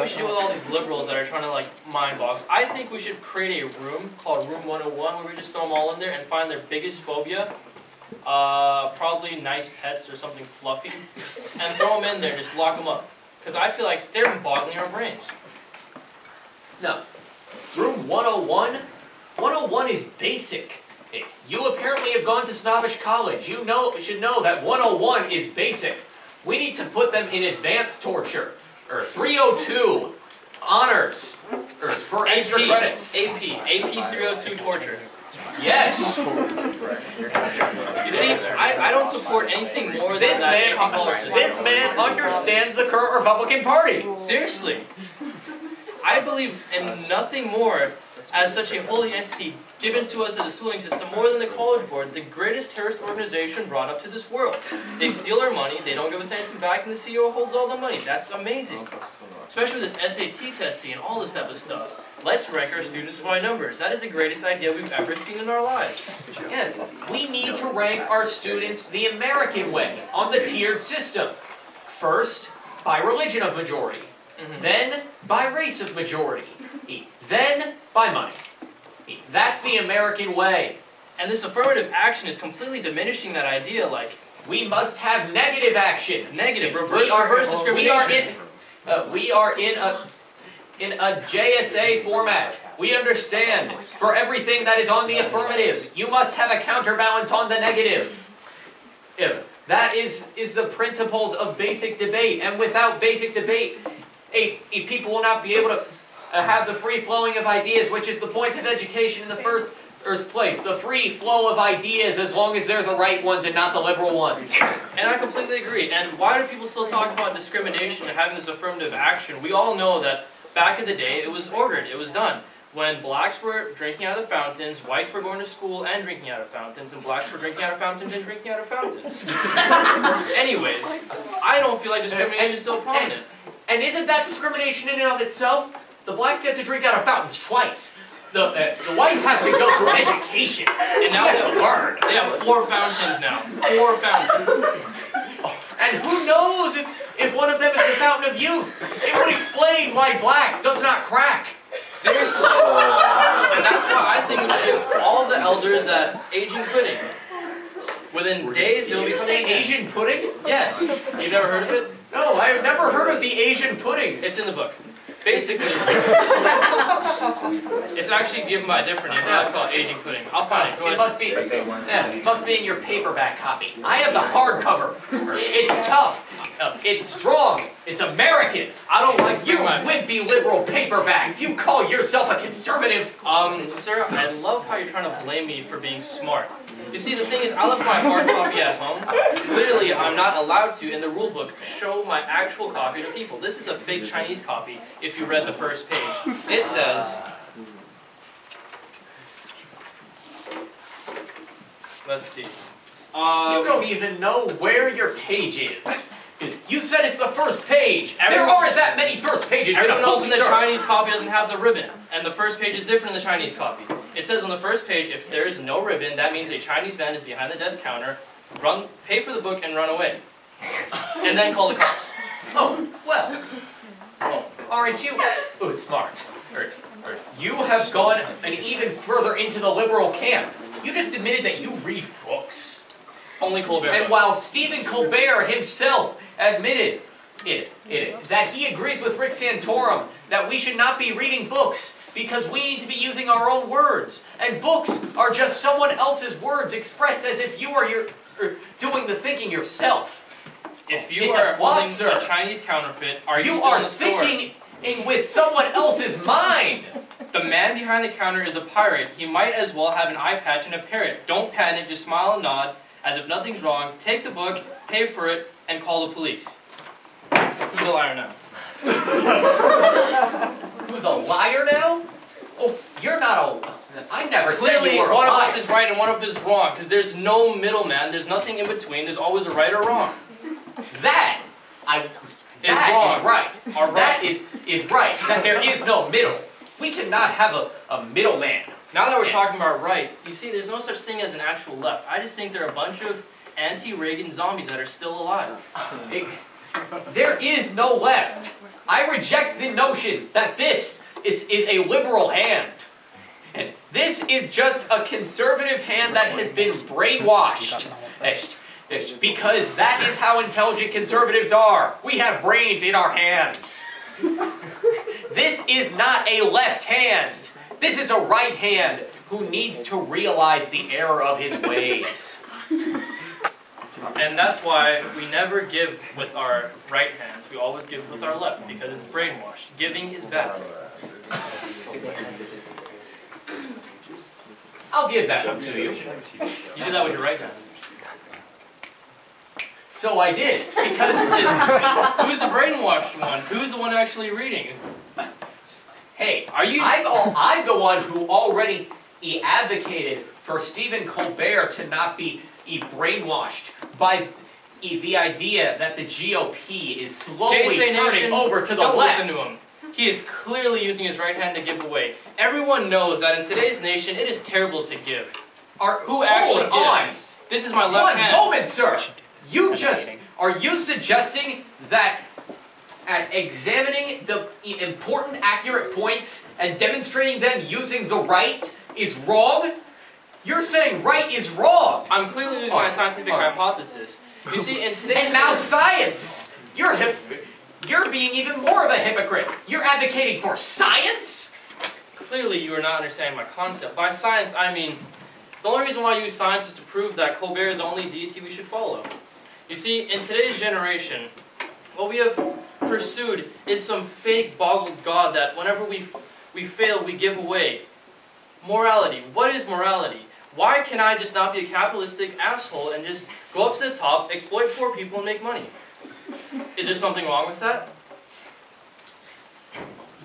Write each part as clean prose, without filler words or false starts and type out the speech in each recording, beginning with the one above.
we should do with all these liberals that are trying to like mind box? I think we should create a room called Room 101 where we just throw them all in there and find their biggest phobia. Probably nice pets or something fluffy, and throw them in there, just lock them up. Because I feel like they're boggling our brains. No. Room 101? 101 is basic. You apparently have gone to snobbish college. You should know that 101 is basic. We need to put them in advanced torture. Or 302 honors. Or for extra credits. AP 302 torture. Yes! You see, I don't support anything more than This that. This man understands the current Republican Party. Seriously. I believe in nothing more as such a holy entity given to us as a schooling system more than the College Board, the greatest terrorist organization brought up to this world. They steal our money, they don't give us anything back, and the CEO holds all the money. That's amazing. Especially with this SAT testing and all this type of stuff. Let's rank our students by numbers. That is the greatest idea we've ever seen in our lives. Yes, we need to rank our students the American way, on the tiered system. First, by religion of majority. Then, by race of majority. Then, by money. That's the American way. And this affirmative action is completely diminishing that idea, like, we must have negative action. Negative, reverse discrimination. We are in a JSA format. We understand, for everything that is on the affirmative, you must have a counterbalance on the negative. That is the principles of basic debate, and without basic debate, people will not be able to have the free flowing of ideas, which is the point of education in the first place. The free flow of ideas, as long as they're the right ones and not the liberal ones. And I completely agree. And why do people still talk about discrimination and having this affirmative action? We all know that back in the day, it was ordered, it was done. When blacks were drinking out of fountains, whites were going to school and drinking out of fountains, and blacks were drinking out of fountains and drinking out of fountains. Anyways, I don't feel like discrimination is still prominent. And isn't that discrimination in and of itself? The blacks get to drink out of fountains twice. The whites have to go through education, and now they have to learn. They have 4 fountains now. 4 fountains. And who knows if one of them is the fountain of youth? It would explain why black does not crack. Seriously. And that's why I think we should give all of the elders that Asian pudding. Within days, Did you say Asian pudding? Yes. You've never heard of it? No, I've never heard of the Asian pudding. It's in the book. Basically, it's actually given by a different name. Now it's called Asian pudding. I'll find it. It must be in your paperback copy. I have the hardcover. It's tough. It's strong. It's American. I don't like to You wimpy liberal paperbacks. You call yourself a conservative? Sir, I love how you're trying to blame me for being smart. You see, the thing is, I left my hard copy at home. Clearly, I'm not allowed to, in the rule book, show my actual copy to people. This is a fake Chinese copy, if you read the first page. It says, let's see. You don't even know where your page is. You said it's the first page. There aren't that many first pages in a book, Everyone else in the Chinese copy doesn't have the ribbon, and the first page is different in the Chinese copy. It says on the first page, if there is no ribbon, that means a Chinese man is behind the desk counter, pay for the book and run away. And then call the cops. Oh, well. Aren't you? Oh, smart. You have gone even further into the liberal camp. You just admitted that you read books. Only Colbert. And while Stephen Colbert himself admitted that he agrees with Rick Santorum that we should not be reading books because we need to be using our own words. And books are just someone else's words expressed as if you are doing the thinking yourself. If you are holding a Chinese counterfeit, you are thinking with someone else's mind. The man behind the counter is a pirate. He might as well have an eye patch and a parrot. Don't panic, just smile and nod as if nothing's wrong. Take the book, pay for it, and call the police. Who's a liar now? Who's a liar now? Oh, you're not a... I never said you were a liar. One of us is right and one of us is wrong, because there's no middleman. There's nothing in between. There's always a right or wrong. That is right. That is right. That there is no middle. We cannot have a middleman. Now that we're talking about right, you see, there's no such thing as an actual left. I just think there are a bunch of anti-Reagan zombies that are still alive. There is no left. I reject the notion that this is a liberal hand. And this is just a conservative hand that has been brainwashed. Because that is how intelligent conservatives are. We have brains in our hands. This is not a left hand. This is a right hand who needs to realize the error of his ways. And that's why we never give with our right hands. We always give with our left, because it's brainwashed. Giving is bad. I'll give that one to you. You do that with your right hand. So I did, because Who's the brainwashed one? Who's the one actually reading? hey, Are you? I'm the one who already advocated for Stephen Colbert to not be brainwashed by the idea that the GOP is slowly JSA turning Nation, over to the don't left. listen to him. He is clearly using his right hand to give away. Everyone knows that in today's nation, it is terrible to give. Who actually gives? This is my left hand. One moment, sir. Are you suggesting that at examining the important, accurate points and demonstrating them using the right is wrong? You're saying right is wrong. I'm clearly using my scientific hypothesis. You see, in today's And now science. You're being even more of a hypocrite. You're advocating for science? Clearly, you are not understanding my concept. By science, I mean, the only reason why I use science is to prove that Colbert is the only deity we should follow. You see, in today's generation, what we have pursued is some fake boggled god that whenever we fail, we give away. Morality. What is morality? Why can I just not be a capitalistic asshole and just go up to the top, exploit poor people, and make money? Is there something wrong with that?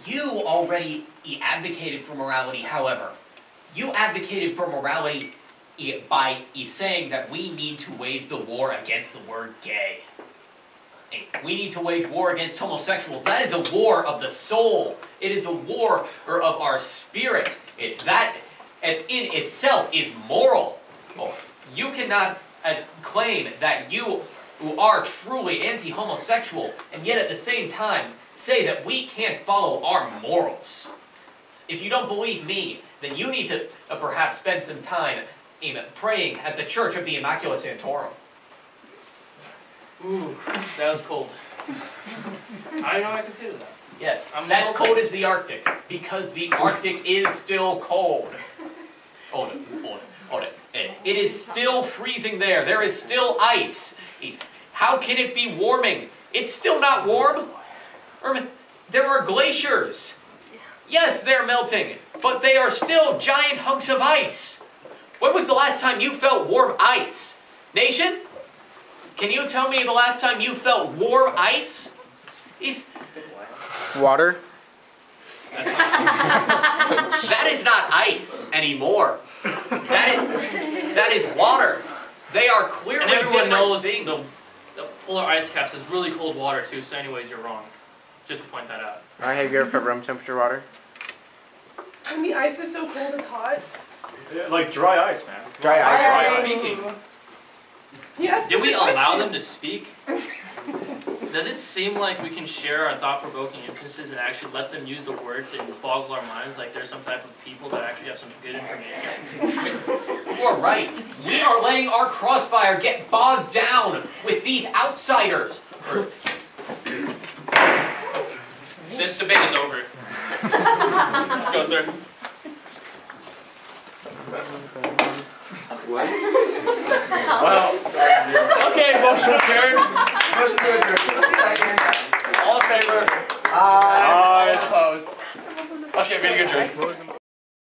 You already advocated for morality, however. You advocated for morality by saying that we need to wage the war against the word gay. We need to wage war against homosexuals. That is a war of the soul. It is a war of our spirit. That in itself is moral. You cannot claim that you are truly anti-homosexual and yet at the same time say that we can't follow our morals. If you don't believe me, then you need to perhaps spend some time praying at the Church of the Immaculate Sanctorum. Ooh, that was cold. I don't know I can say to that. Yes, that's cold as the Arctic, because the Arctic is still cold. Hold it. It is still freezing there. There is still ice. How can it be warming? It's still not warm. There are glaciers. Yes, they're melting, but they are still giant hunks of ice. When was the last time you felt warm ice? Nation? Can you tell me the last time you felt warm ice? Water? That is not ice anymore. That is water. They are clearly And everyone different knows things. the polar ice caps is really cold water too, so anyways, you're wrong. Just to point that out. Alright, have you ever put room temperature water? And the ice is so cold it's hot. Yeah, like dry ice, man. Dry ice. Dry speaking. Yes. Did we allow them to speak? Does it seem like we can share our thought-provoking instances and actually let them use the words and boggle our minds like they're some type of people that actually have some good information? You are right. We are letting our crossfire get bogged down with these outsiders. This debate is over. Let's go, sir. Well, Okay, motion adjourned. All in favor? All opposed? Okay, we're gonna adjourn.